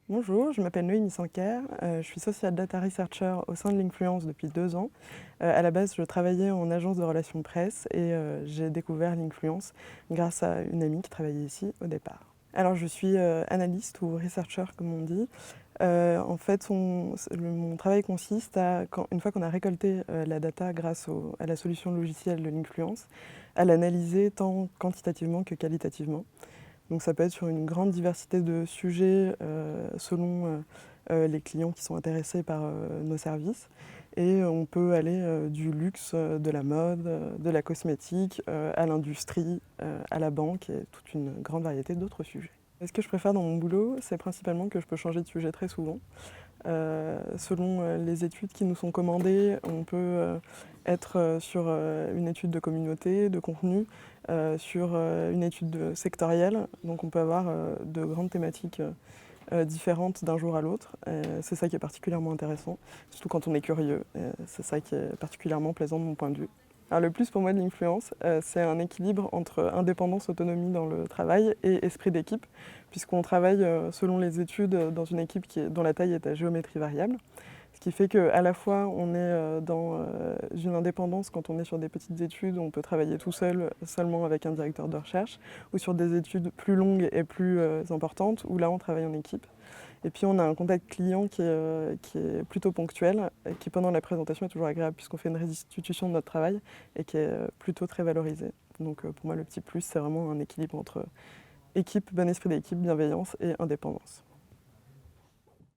Bonjour, je m'appelle Noémie Sanker, je suis Social Data Researcher au sein de l'Influence depuis 2 ans. À la base, je travaillais en agence de relations presse et j'ai découvert l'Influence grâce à une amie qui travaillait ici au départ. Alors je suis analyste ou researcher comme on dit. En fait, mon travail consiste à, une fois qu'on a récolté la data grâce à la solution logicielle de l'Influence, à l'analyser tant quantitativement que qualitativement. Donc ça peut être sur une grande diversité de sujets selon les clients qui sont intéressés par nos services. Et on peut aller du luxe, de la mode, de la cosmétique, à l'industrie, à la banque et toute une grande variété d'autres sujets. Ce que je préfère dans mon boulot, c'est principalement que je peux changer de sujet très souvent. Selon les études qui nous sont commandées, on peut être sur une étude de communauté, de contenu, sur une étude sectorielle. Donc on peut avoir de grandes thématiques différentes d'un jour à l'autre. C'est ça qui est particulièrement intéressant, surtout quand on est curieux. C'est ça qui est particulièrement plaisant de mon point de vue. Alors, le plus pour moi de l'influence, c'est un équilibre entre indépendance, autonomie dans le travail et esprit d'équipe, puisqu'on travaille selon les études dans une équipe dont la taille est à géométrie variable. Ce qui fait qu'à la fois on est dans une indépendance quand on est sur des petites études, on peut travailler tout seul, seulement avec un directeur de recherche, ou sur des études plus longues et plus importantes, où là on travaille en équipe. Et puis on a un contact client qui est plutôt ponctuel, qui pendant la présentation est toujours agréable puisqu'on fait une restitution de notre travail et qui est plutôt très valorisé. Donc pour moi le petit plus c'est vraiment un équilibre entre équipe, bon esprit d'équipe, bienveillance et indépendance.